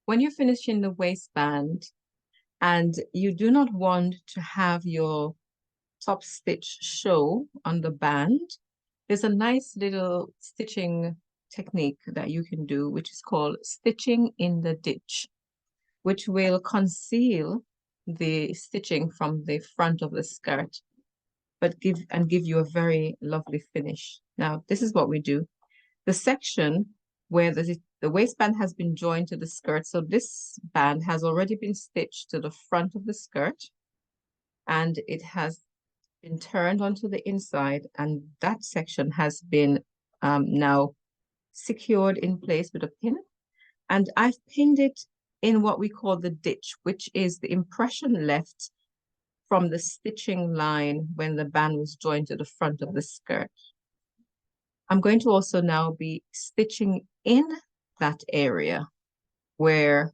when you're finishing the waistband and you do not want to have your top stitch show on the band, there's a nice little stitching technique that you can do, which is called stitching in the ditch, which will conceal the stitching from the front of the skirt, but give you a very lovely finish. Now, this is what we do. The section where the waistband has been joined to the skirt, so this band has already been stitched to the front of the skirt, and it has been turned onto the inside, and that section has been now secured in place with a pin. And I've pinned it in what we call the ditch, which is the impression left from the stitching line when the band was joined to the front of the skirt. I'm going to also now be stitching in that area where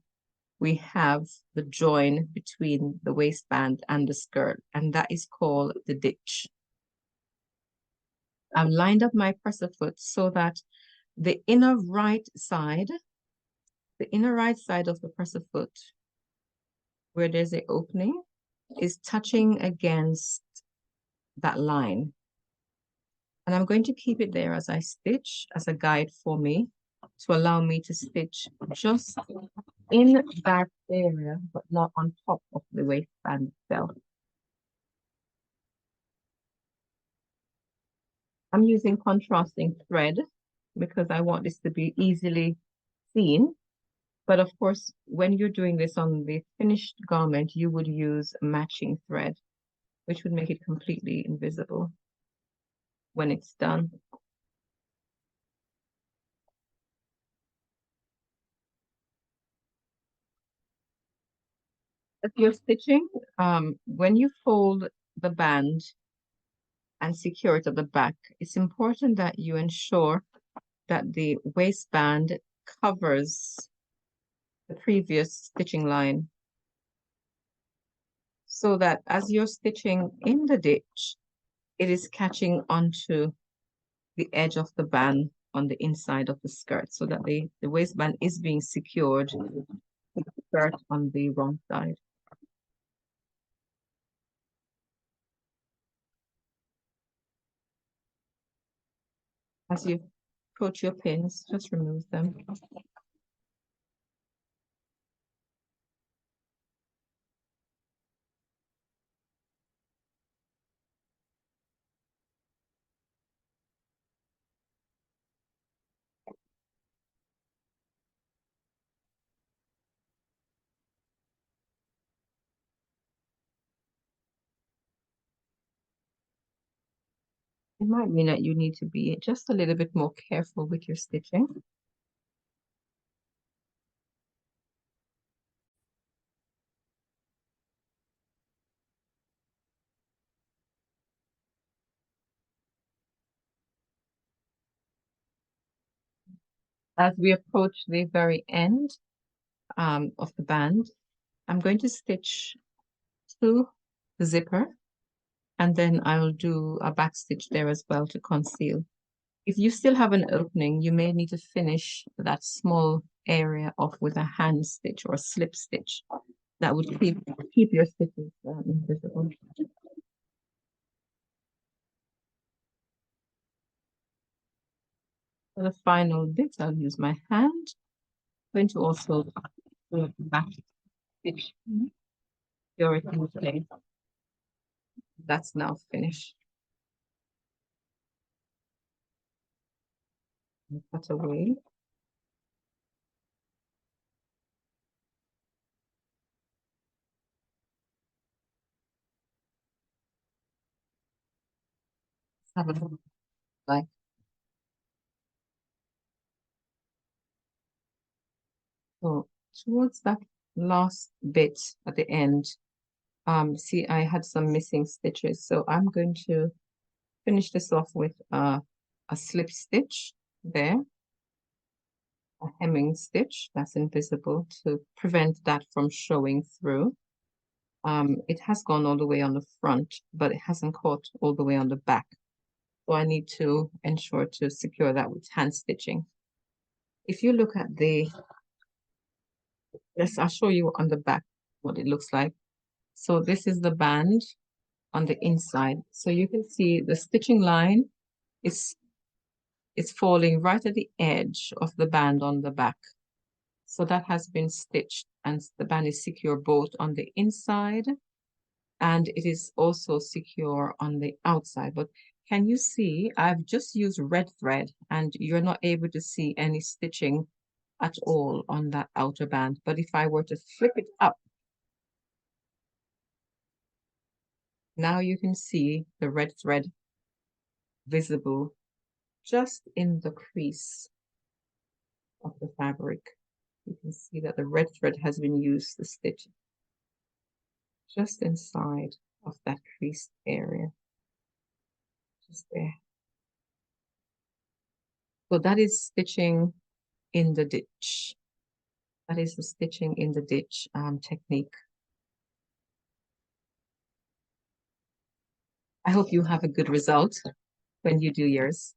we have the join between the waistband and the skirt, and that is called the ditch. I've lined up my presser foot so that the inner right side of the presser foot, where there's an opening, is touching against that line. And I'm going to keep it there as I stitch as a guide for me to allow me to stitch just in that area, but not on top of the waistband itself. I'm using contrasting thread because I want this to be easily seen. But of course, when you're doing this on the finished garment, you would use matching thread, which would make it completely invisible when it's done. If you're stitching, when you fold the band and secure it at the back, it's important that you ensure that the waistband covers the previous stitching line, so that as you're stitching in the ditch, it is catching onto the edge of the band on the inside of the skirt, so that the waistband is being secured to the skirt on the wrong side. As you approach your pins, just remove them. It might mean that you need to be just a little bit more careful with your stitching. As we approach the very end of the band, I'm going to stitch to the zipper, and then I'll do a back stitch there as well to conceal. If you still have an opening, you may need to finish that small area off with a hand stitch or a slip stitch. That would keep your stitches invisible. For the final bit, I'll use my hand. I'm going to also do a back stitch. Secure it in place. That's now finished. Cut away. Have a look like. So towards that last bit at the end, see, I had some missing stitches, so I'm going to finish this off with a slip stitch there, a hemming stitch that's invisible to prevent that from showing through. It has gone all the way on the front, but it hasn't caught all the way on the back. So I need to ensure to secure that with hand stitching. If you look at the Yes, I'll show you on the back what it looks like. So this is the band on the inside. So you can see the stitching line is falling right at the edge of the band on the back. So that has been stitched and the band is secure both on the inside and it is also secure on the outside. But can you see, I've just used red thread and you're not able to see any stitching at all on that outer band. But if I were to flip it up, now you can see the red thread visible just in the crease of the fabric. You can see that the red thread has been used to stitch just inside of that creased area, just there. So that is stitching in the ditch. That is the stitching in the ditch technique. I hope you have a good result when you do yours.